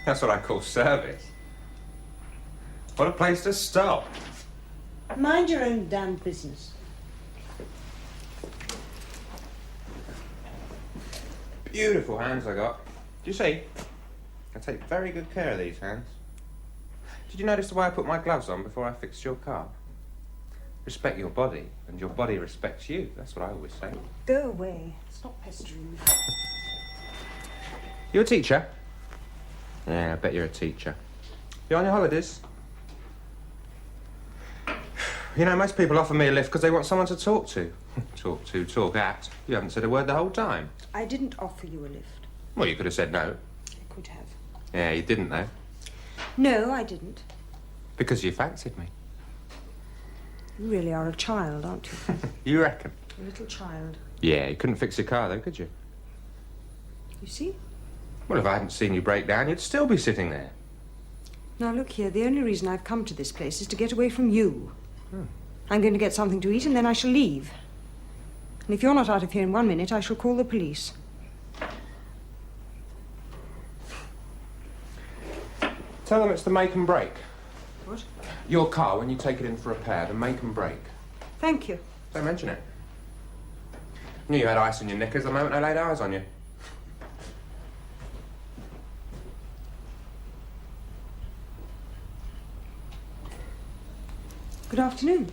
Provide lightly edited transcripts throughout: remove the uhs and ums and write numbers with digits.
That's what I call service. What a place to stop. Mind your own damn business. Beautiful hands I got. Do you see? I take very good care of these hands. Did you notice the way I put my gloves on before I fixed your car? Respect your body, and your body respects you. That's what I always say. Go away. Stop pestering me. You a teacher? Yeah, I bet you're a teacher. You on your holidays? You know, most people offer me a lift because they want someone to talk to. Talk at. You haven't said a word the whole time. I didn't offer you a lift. Well, you could have said no. I could have. Yeah, you didn't, though. No, I didn't. Because you fancied me. You really are a child, aren't you? You reckon? A little child. Yeah, you couldn't fix your car, though, could you? You see? Well, if I hadn't seen you break down, you'd still be sitting there. Now, look here. The only reason I've come to this place is to get away from you. I'm going to get something to eat, and then I shall leave. And if you're not out of here in 1 minute, I shall call the police. Tell them it's the make and break. What? Your car, when you take it in for repair, the make and break. Thank you. Don't mention it. Knew you had ice in your knickers the moment I laid eyes on you. Good afternoon.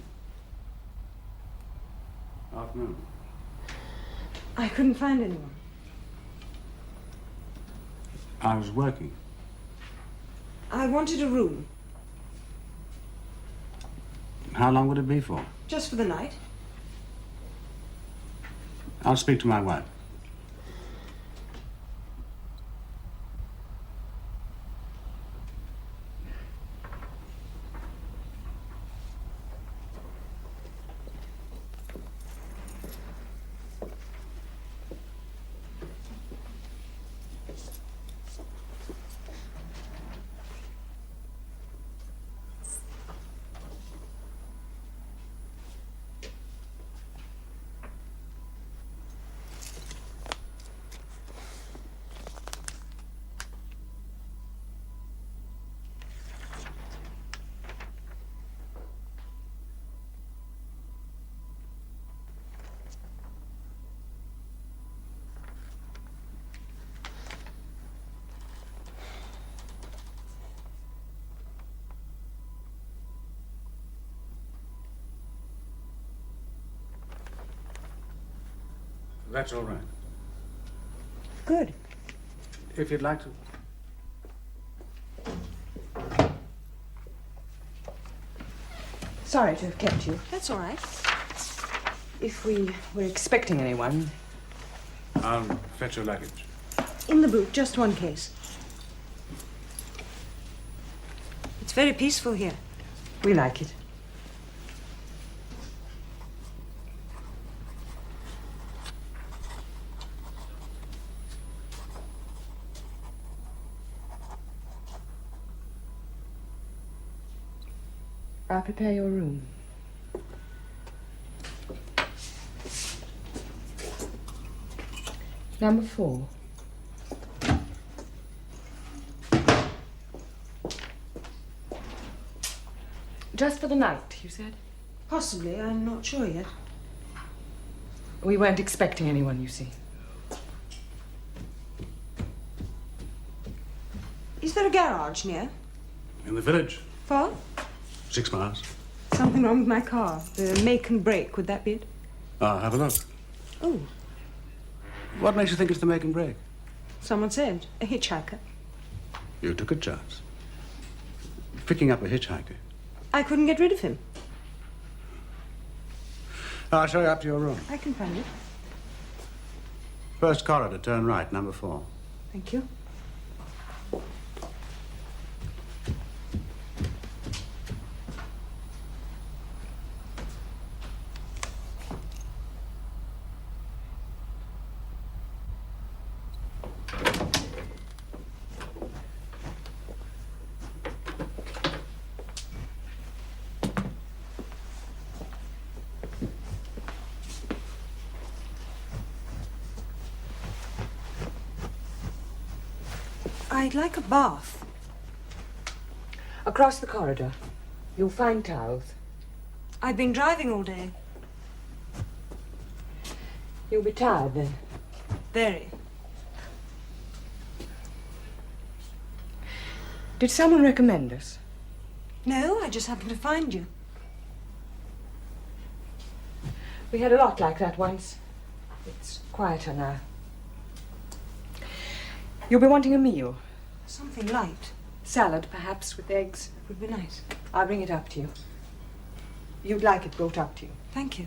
Afternoon. I couldn't find anyone. I was working. I wanted a room. How long would it be for? Just for the night. I'll speak to my wife. That's all right. Good. If you'd like to. Sorry to have kept you. That's all right. If we were expecting anyone. I'll fetch your luggage. In the boot, just one case. very peaceful here. We like it. I'll prepare your room. Number 4. Just for the night, you said? Possibly, I'm not sure yet. We weren't expecting anyone, you see. Is there a garage near? In the village. Far? 6 miles. Something wrong with my car. The make and break, would that be it? I'll have a look. Oh, What makes you think it's the make and break? someone said. A hitchhiker. You took a chance. Picking up a hitchhiker. I couldn't get rid of him. I'll show you up to your room. I can find it. First corridor, turn right, number 4. Thank you. I'd like a bath. Across the corridor, you'll find towels. I've been driving all day. You'll be tired then. Very. Did someone recommend us? No, I just happened to find you. We had a lot like that once. It's quieter now. You'll be wanting a meal. Something light Salad, perhaps, with eggs. would be nice. I'll bring it up to you. You'd like it brought up to you. Thank you.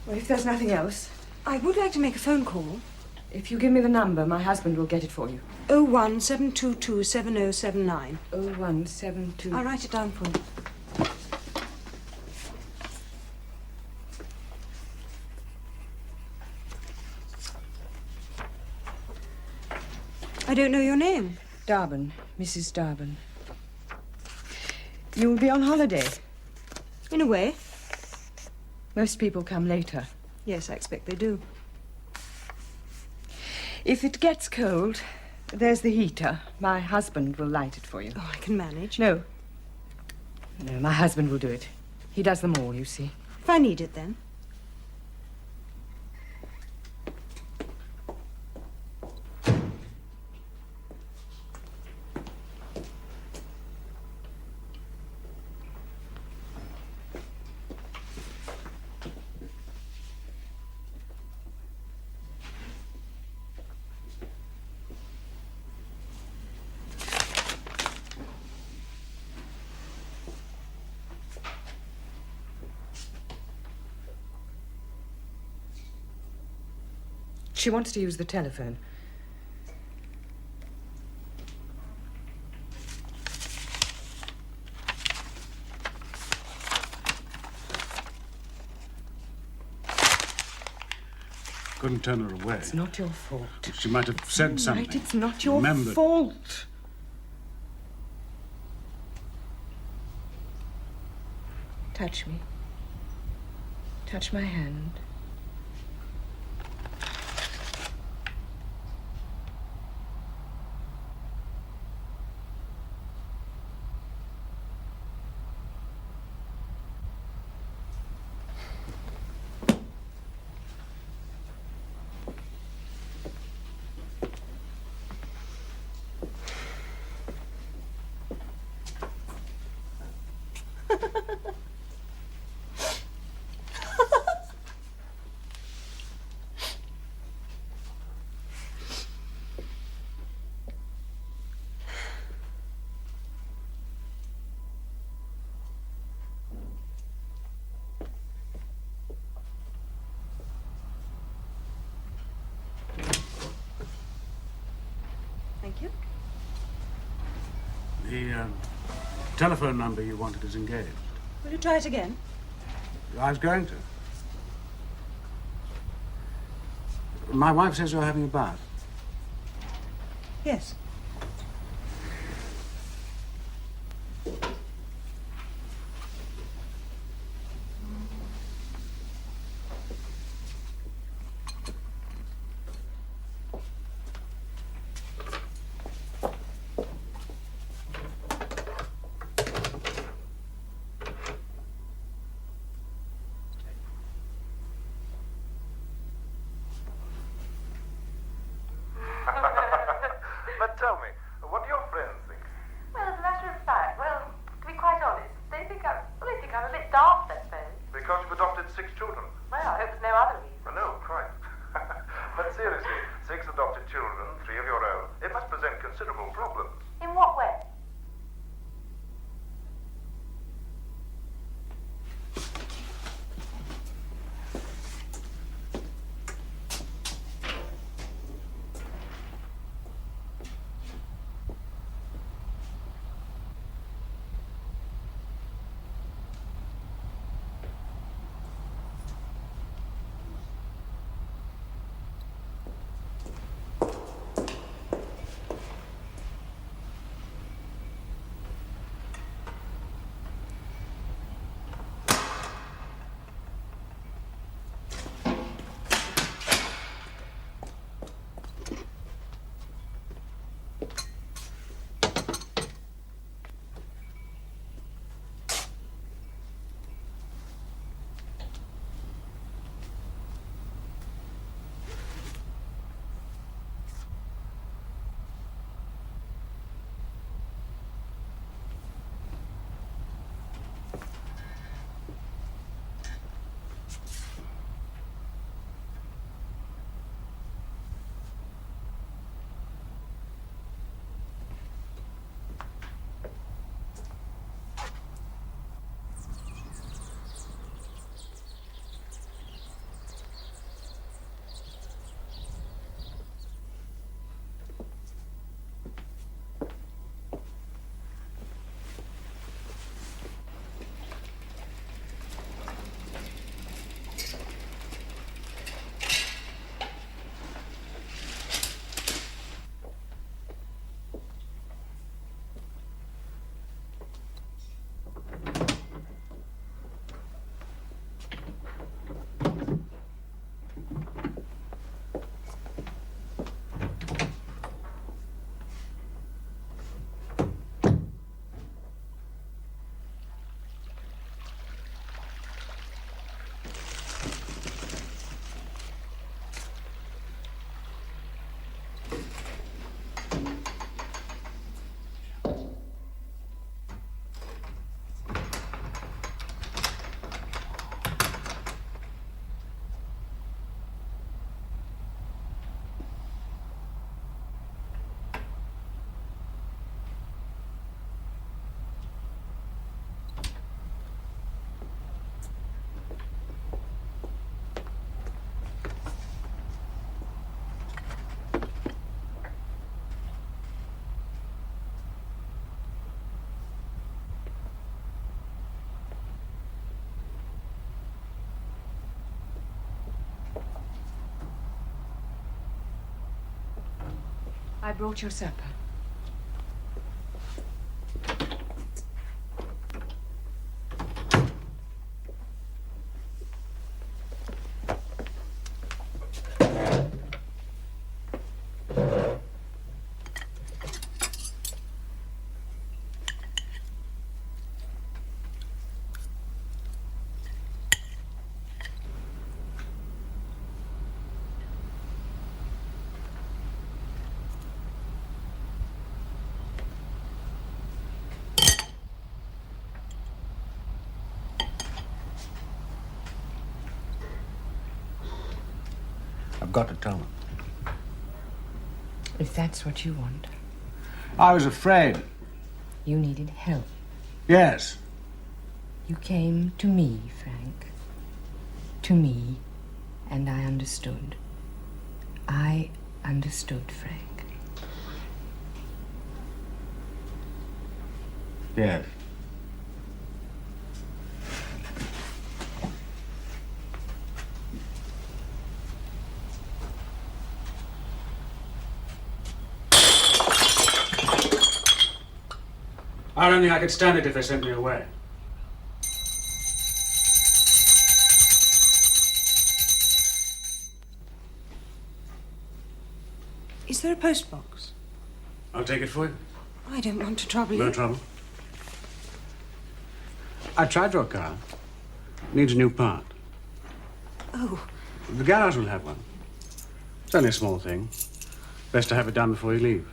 Well, if there's nothing else, I would like to make a phone call. if you give me the number, my husband will get it for you. 017227079. 0172. I'll write it down for you. I don't know your name. Darban, Mrs. Darban. You'll be on holiday. In a way. Most people come later. Yes, I expect they do. If it gets cold, there's the heater. My husband will light it for you. Oh, I can manage. No. No, my husband will do it. He does them all, you see. If I need it, then. She wants to use the telephone. Couldn't turn her away. It's not your fault. She might have said something. Right, it's not your Remember- fault. Touch me. Touch my hand. Thank you. The telephone number you wanted is engaged. Will you try it again? I was going to. My wife says you're having a bath. Yes. But tell me, what do your friends think? Well, as a matter of fact, to be quite honest, they think I'm a bit daft, I suppose. Because you've adopted 6 children. Well, I hope there's no other reason. Well, no, quite. But seriously, 6 adopted children, 3 of your own, it must present considerable problems. In what way? I brought your supper. I've got to tell them. If that's what you want. I was afraid. You needed help. Yes. You came to me, Frank. To me, and I understood. I understood, Frank. Yes. I don't think I could stand it if they sent me away. Is there a postbox? I'll take it for you. I don't want to trouble No you. trouble. I tried your car. Needs a new part. Oh, The garage will have one. It's only a small thing. Best to have it done before you leave.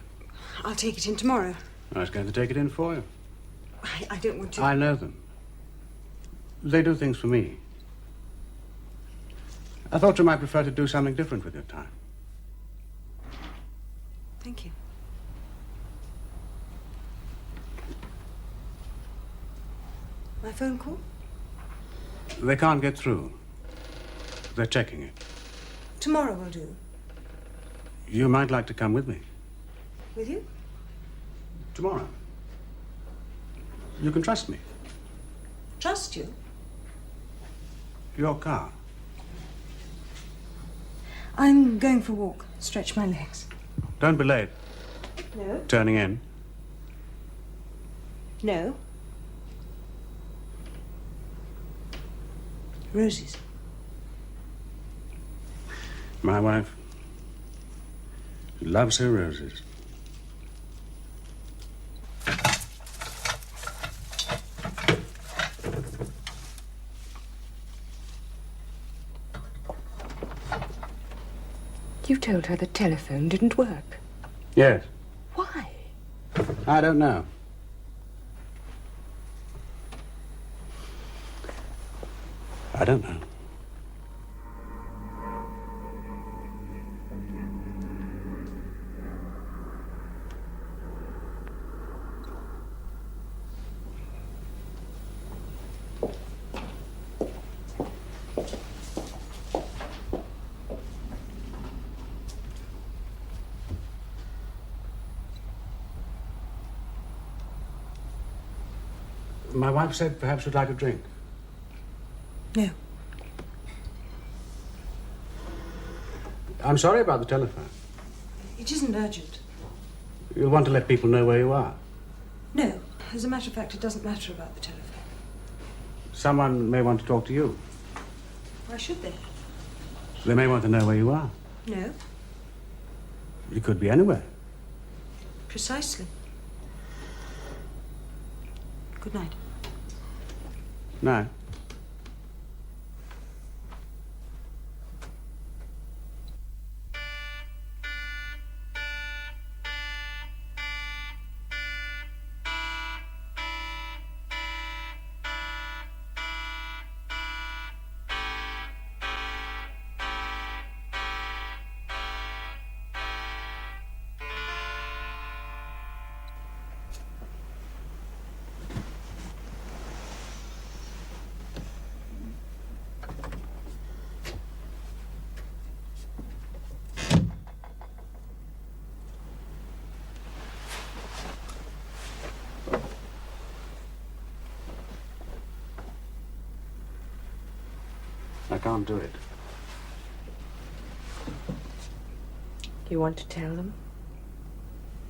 I'll take it in tomorrow. I was going to take it in for you. I don't want to... I know them. They do things for me. I thought you might prefer to do something different with your time. Thank you. My phone call? They can't get through. They're checking it. Tomorrow will do. You might like to come with me. With you? Tomorrow. You can trust me. Trust you? Your car. I'm going for a walk. Stretch my legs. Don't be late. No. Turning in. No. Roses. My wife loves her roses. You told her the telephone didn't work. Yes. Why? I don't know. I don't know. My wife said perhaps you'd like a drink. No. I'm sorry about the telephone. It isn't urgent. You'll want to let people know where you are. No. As a matter of fact, it doesn't matter about the telephone. Someone may want to talk to you. Why should they? They may want to know where you are. No. You could be anywhere. Precisely. Good night. No. I can't do it. You want to tell them?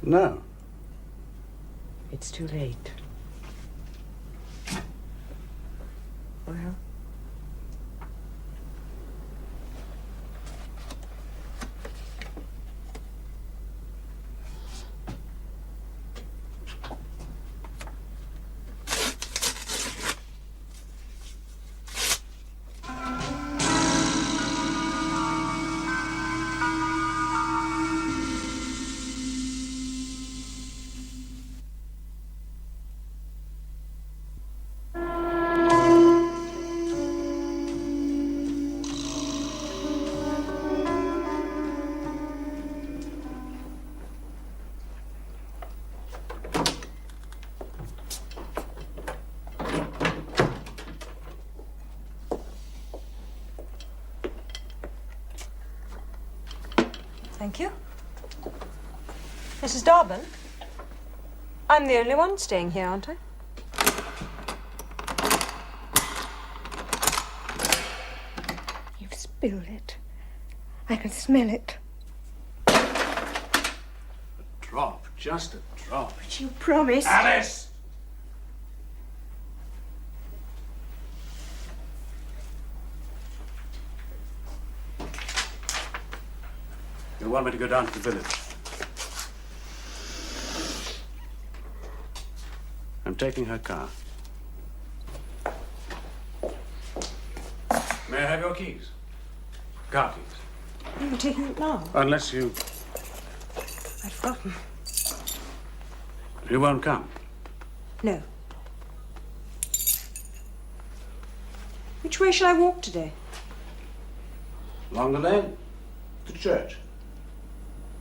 No. It's too late. Well? Thank you. Mrs. Dobbin? I'm the only one staying here, aren't I? spill it. I can smell it. Drop, just a drop. But you promised. Alice! You want me to go down to the village? I'm taking her car. May I have your keys? Car keys. You're taking it now? Unless you... I'd forgotten. You won't come. No. Which way shall I walk today? Along the lane? To church.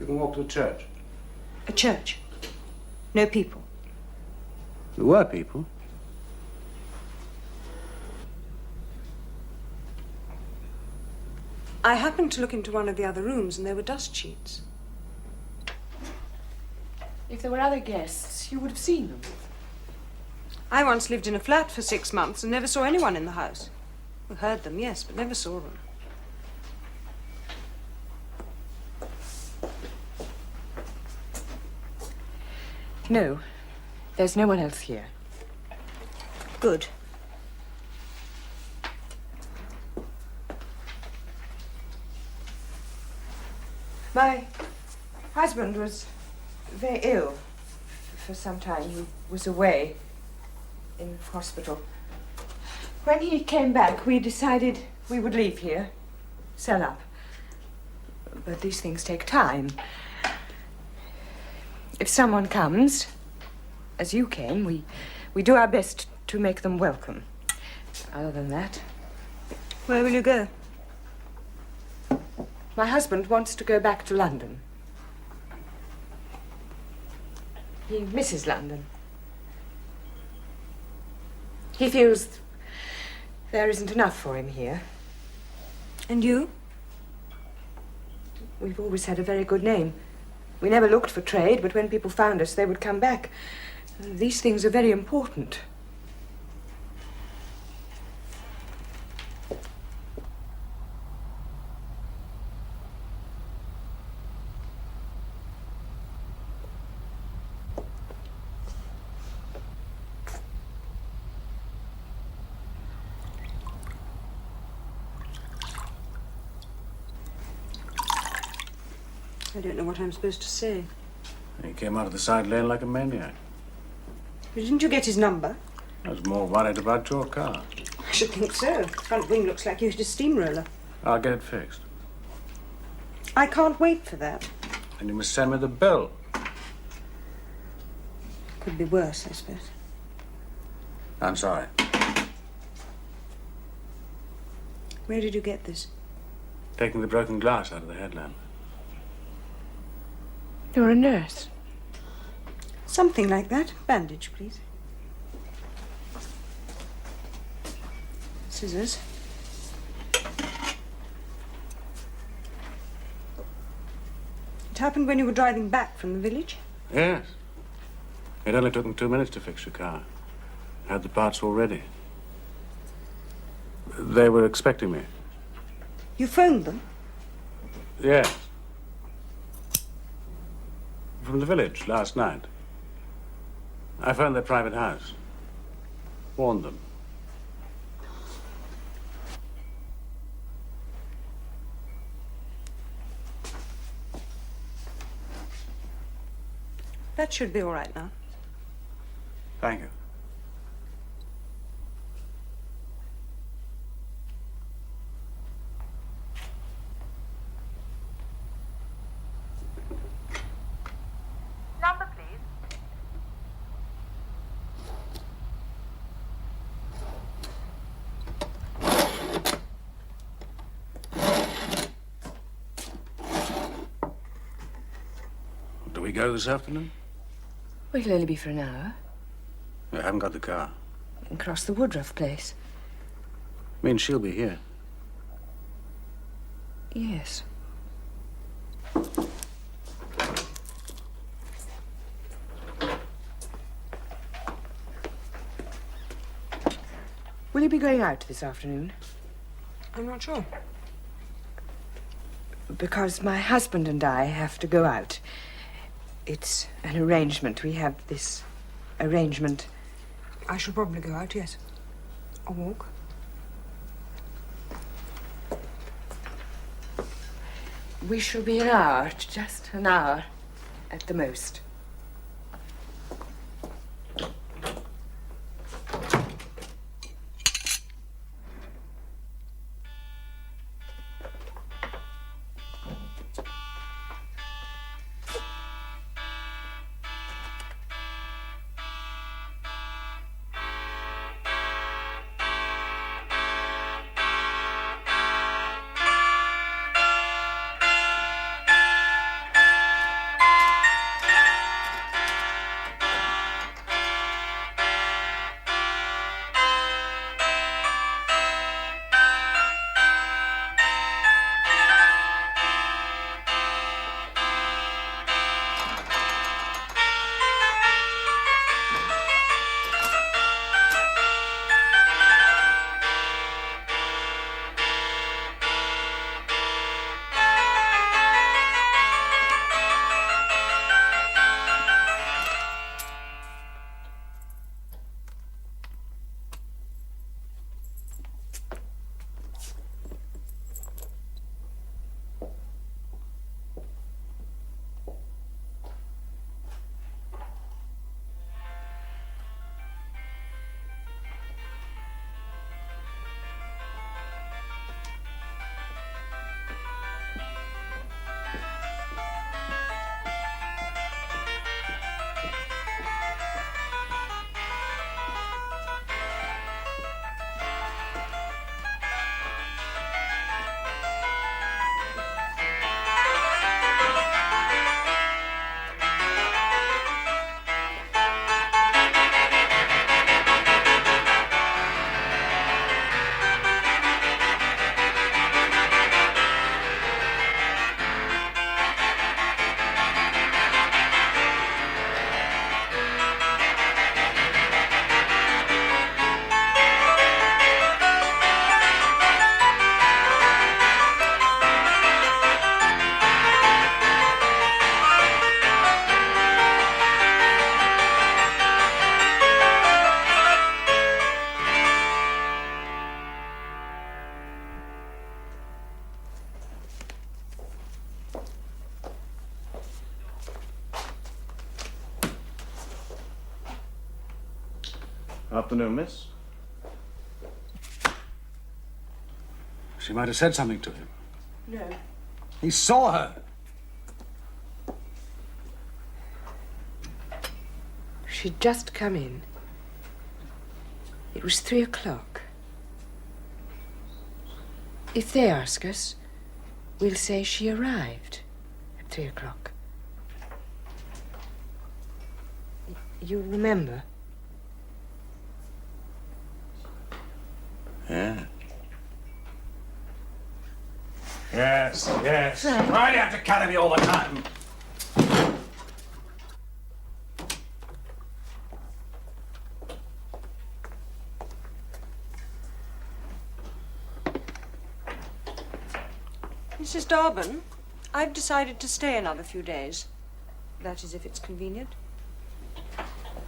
You can walk to the church. A church. No people. There were people. I happened to look into one of the other rooms and there were dust sheets. If there were other guests, you would have seen them. I once lived in a flat for 6 months and never saw anyone in the house. Well, heard them, yes, but never saw them. No, there's no one else here. Good. My husband was very ill for some time. He was away in hospital. When he came back, we decided we would leave here, sell up. But these things take time. If someone comes, as you came, we do our best to make them welcome. Other than that, Where will you go? my husband wants to go back to London. He misses London. He feels there isn't enough for him here. And you? We've always had a very good name. We never looked for trade, but when people found us, they would come back. These things are very important. I don't know what I'm supposed to say. He came out of the side lane like a maniac. But didn't you get his number? I was more worried about your car. I should think so. The front wing looks like you hit a steamroller. I'll get it fixed. I can't wait for that. And you must send me the bill. Could be worse, I suppose. I'm sorry. Where did you get this? Taking the broken glass out of the headlamp. You're a nurse. Something like that. Bandage, please. Scissors. It happened when you were driving back from the village? Yes. It only took them 2 minutes to fix your car. I had the parts all ready. They were expecting me. You phoned them? Yes. From the village last night. I phoned their private house. Warned them. That should be all right now. Thank you. Number, please. Do we go this afternoon? It'll only be for an hour. I haven't got the car. And cross the Woodruff place. Means she'll be here. Yes. Will you be going out this afternoon? I'm not sure. Because my husband and I have to go out. It's an arrangement. We have this arrangement. I shall probably go out, yes. A walk. We shall be an hour, just an hour at the most. Afternoon, miss. She might have said something to him. No. He saw her. She'd just come in. It was 3 o'clock. If they ask us, we'll say she arrived at 3 o'clock. You remember? Yeah. Yes, yes. Why do you have to carry me all the time? Mrs. Darban, I've decided to stay another few days. That is, if it's convenient.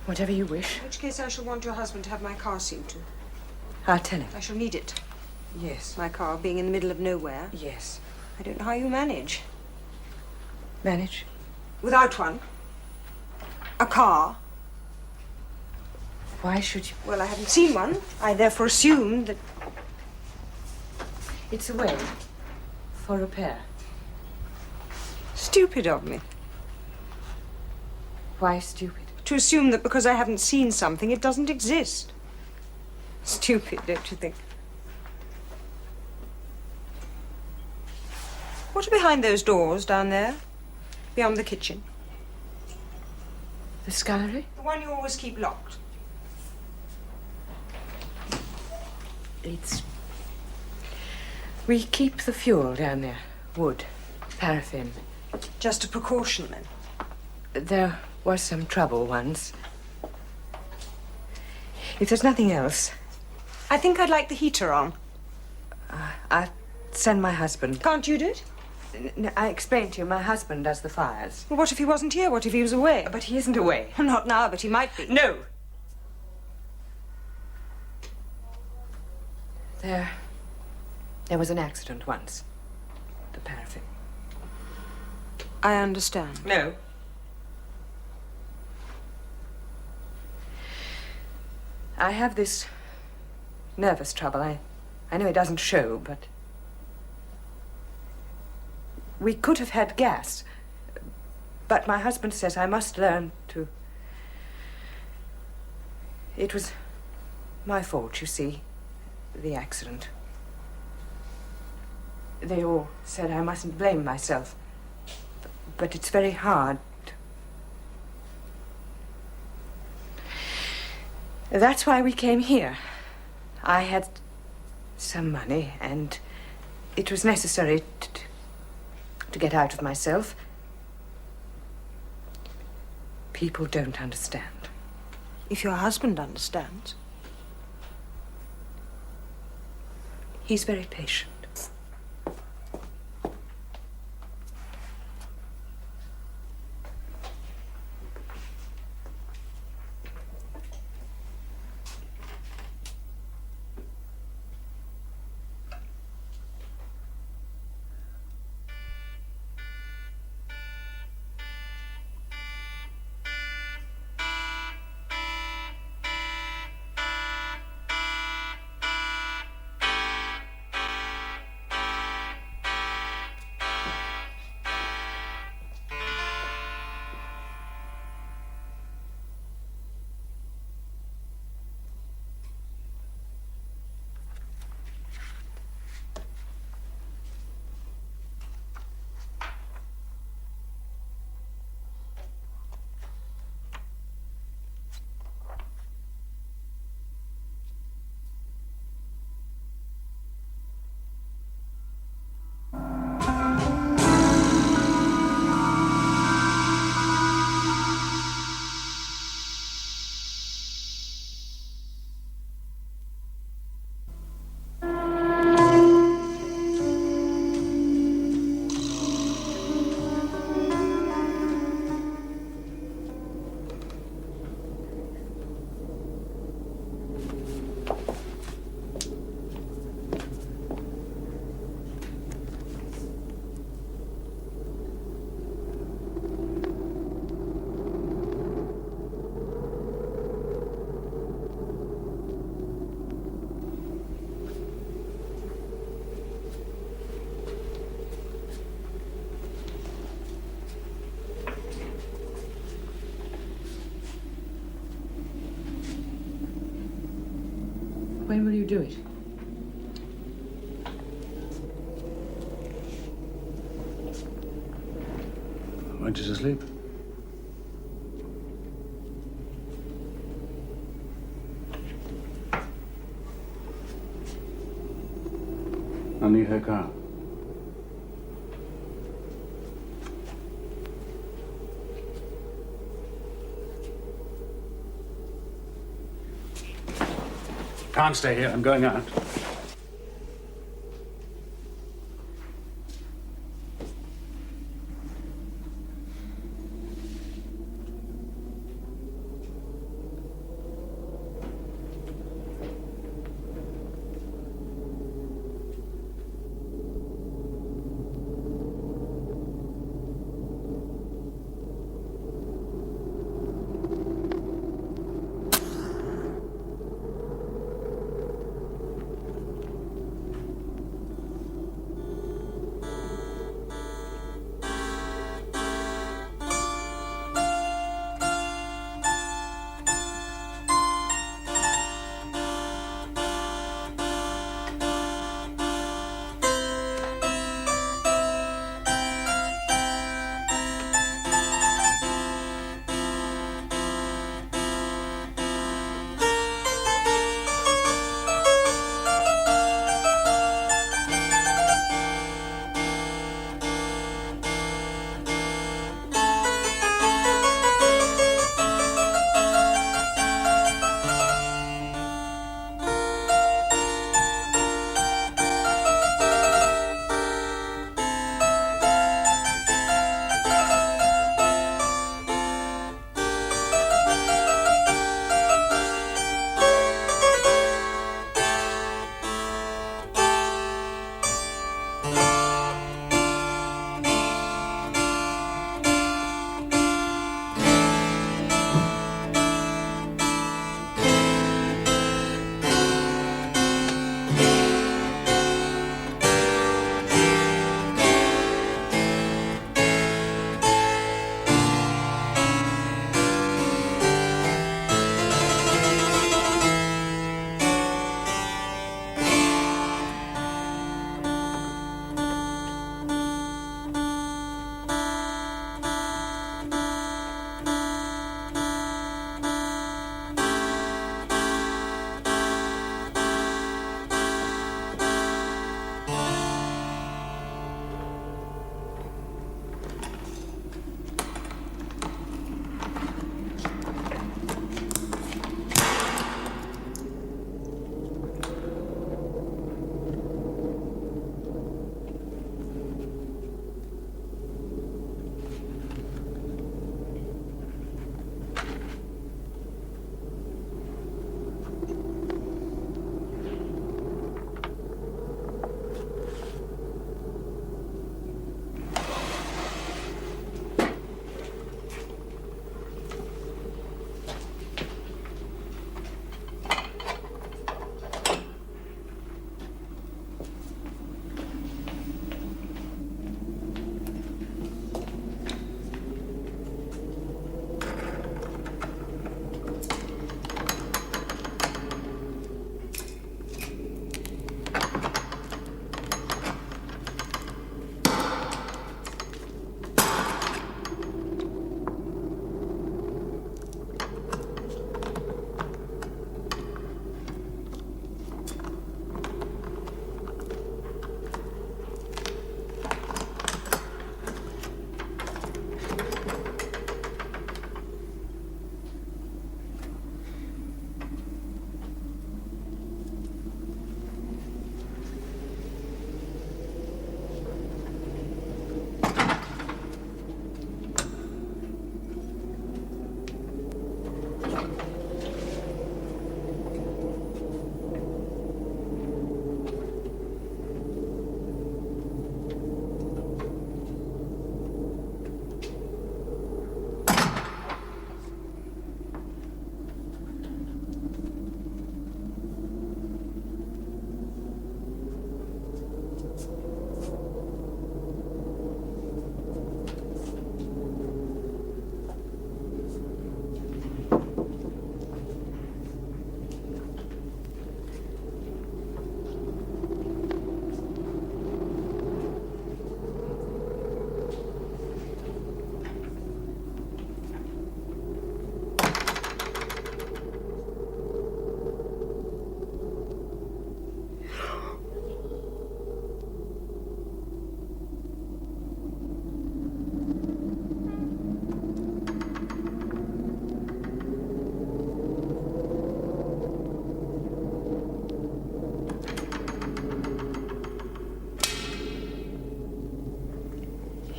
Whatever you wish. In which case I shall want your husband to have my car seen to. I'll tell him. I shall need it. Yes. My car being in the middle of nowhere. Yes. I don't know how you manage. Manage? Without one. A car. Why should you? Well, I haven't seen one. I therefore assumed that... It's away. For repair. Stupid of me. Why stupid? To assume that because I haven't seen something, it doesn't exist. Stupid, don't you think? What are behind those doors down there? Beyond the kitchen? The scullery? The one you always keep locked. It's... We keep the fuel down there. Wood. Paraffin. Just a precaution, then. There was some trouble once. If there's nothing else, I think I'd like the heater on. I'll send my husband. Can't you do it? I explained to you, my husband does the fires. Well, what if he wasn't here? What if he was away? But he isn't away. Not now, but he might be. No. There was an accident once. The paraffin. I understand. No. I have this nervous trouble. I know it doesn't show, but we could have had gas. But my husband says I must learn to... It was my fault, you see, the accident. They all said I mustn't blame myself. But it's very hard. That's why we came here. I had some money, and it was necessary to get out of myself. People don't understand. If your husband understands. He's very patient. When will you do it? When she's asleep. I'll need her car. Can't stay here. I'm going out.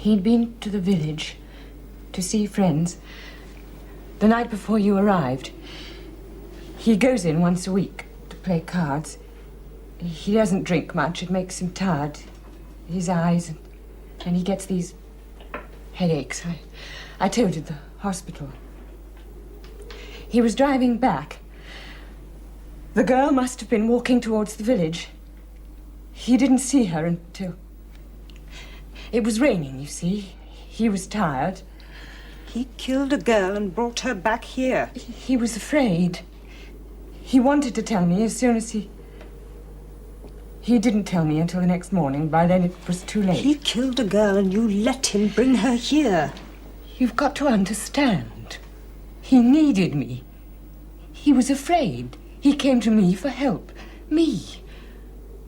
He'd been to the village to see friends the night before you arrived. He goes in once a week to play cards. He doesn't drink much. It makes him tired. His eyes, and he gets these headaches. I told you at the hospital. He was driving back. The girl must have been walking towards the village. He didn't see her until... It was raining, you see. He was tired. He killed a girl and brought her back here. He was afraid. He wanted to tell me as soon as he... He didn't tell me until the next morning. By then it was too late. He killed a girl and you let him bring her here. You've got to understand. He needed me. He was afraid. He came to me for help. Me.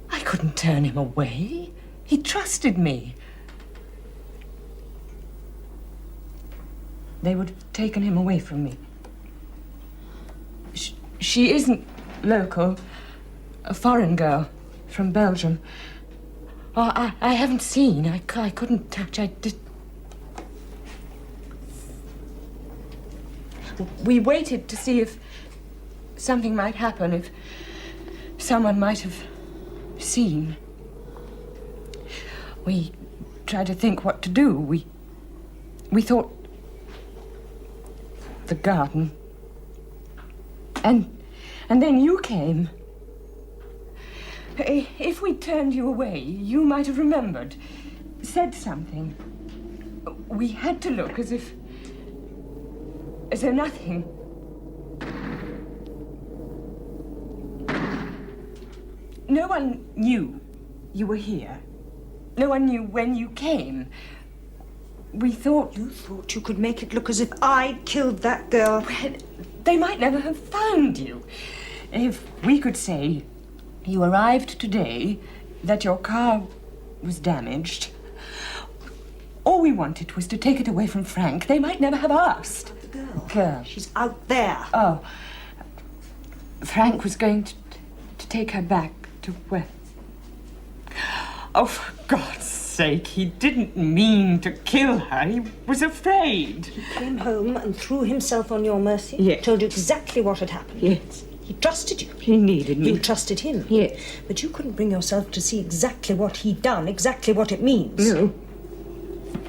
I couldn't turn him away. He trusted me. They would have taken him away from me. She isn't local. A foreign girl from Belgium. Oh, I haven't seen. I couldn't touch. I did. We waited to see if something might happen, if someone might have seen. We tried to think what to do. We thought the garden. And then you came. If we turned you away, you might have remembered, said something. We had to look as though nothing. No one knew you were here. No one knew when you came. We thought... You thought you could make it look as if I killed that girl. Well, they might never have found you. If we could say you arrived today, that your car was damaged, all we wanted was to take it away from Frank, they might never have asked. The girl. Girl. She's out there. Oh. Frank was going to take her back to where? Oh, for God's sake, he didn't mean to kill her. He was afraid. He came home and threw himself on your mercy? Yes. Told you exactly what had happened? Yes. He trusted you? He needed me. You trusted him? Yes. But you couldn't bring yourself to see exactly what he'd done, exactly what it means. No.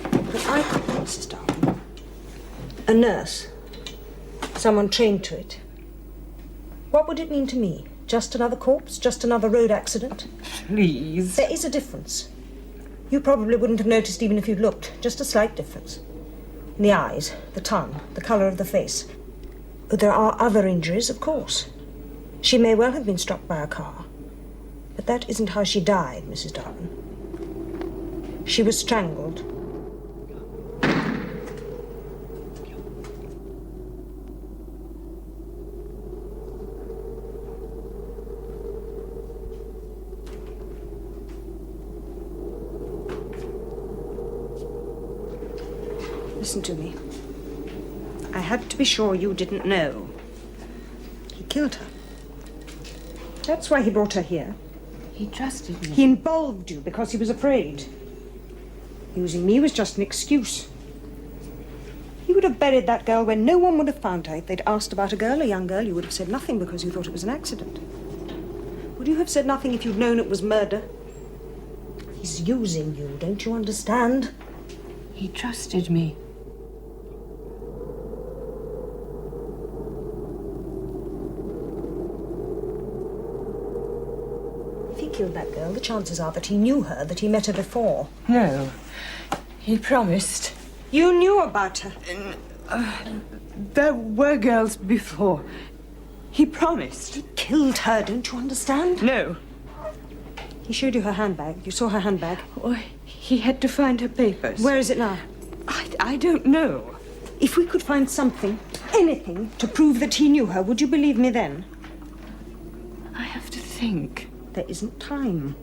But I could, Mrs. Darwin. A nurse. Someone trained to it. What would it mean to me? Just another corpse? Just another road accident? Please. There is a difference. You probably wouldn't have noticed even if you'd looked. Just a slight difference. In the eyes, the tongue, the colour of the face. But there are other injuries, of course. She may well have been struck by a car. But that isn't how she died, Mrs. Darwin. She was strangled. Listen to me. I had to be sure you didn't know. He killed her. That's why he brought her here. He trusted me. He involved you because he was afraid. Using me was just an excuse. He would have buried that girl when no one would have found her. If they'd asked about a girl, a young girl, you would have said nothing because you thought it was an accident. Would you have said nothing if you'd known it was murder? He's using you, don't you understand? He trusted me. If he killed that girl, the chances are that he knew her, that he met her before. No. He promised. You knew about her. There were girls before. He promised. He killed her, don't you understand? No. He showed you her handbag. You saw her handbag. Oh, he had to find her papers. Where is it now? I don't know. If we could find something, anything, to prove that he knew her, would you believe me then? I have to think. There isn't time.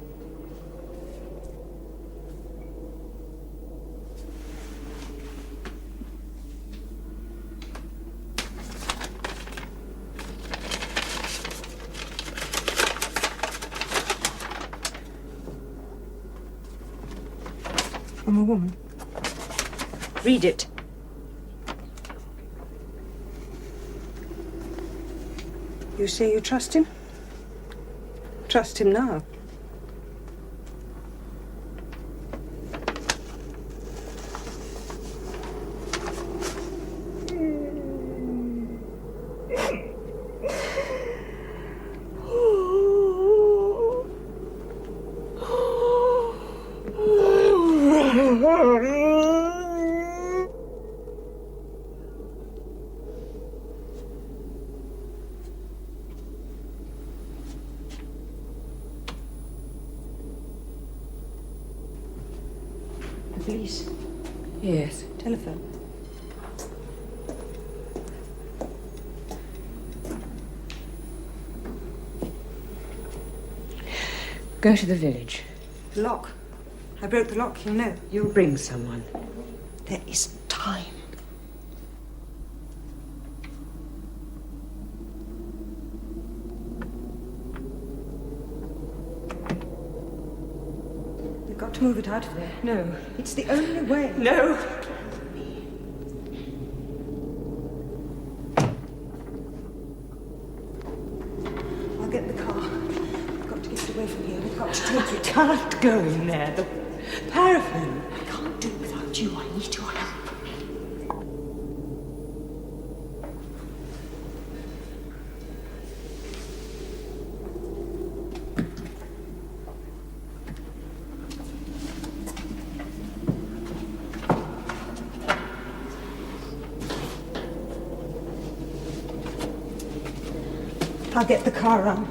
I'm a woman. Read it. You say you trust him? Trust him now. The police. Yes. Telephone. Go to the village. The lock. I broke the lock, you'll know. You'll bring someone. There is time. We've got to move it out of there. No. It's the only way. No. I'll get the car. I've got to get it away from here. We've got to take it. Can't go in there. The paraffin. I can't do it without you. I need your help. I'll get the car around.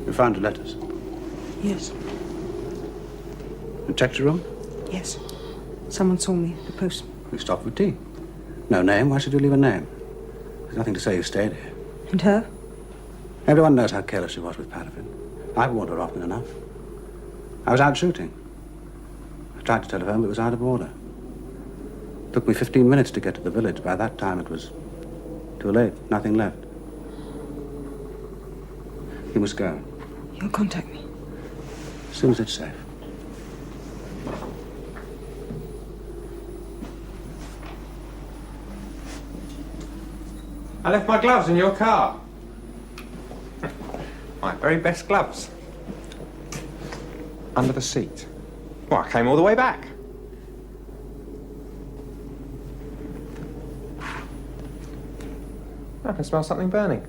You found the letters? Yes. You checked your room? Yes. Someone saw me. The postman. We stopped for tea. No name? Why should you leave a name? There's nothing to say you stayed here. And her? Everyone knows how careless she was with paraffin. I've warned her often enough. I was out shooting. I tried to telephone, but it was out of order. It took me 15 minutes to get to the village. By that time, it was too late. Nothing left. You must go. You'll contact me. As soon as it's safe. I left my gloves in your car. My very best gloves. Under the seat. Well, I came all the way back. I can smell something burning.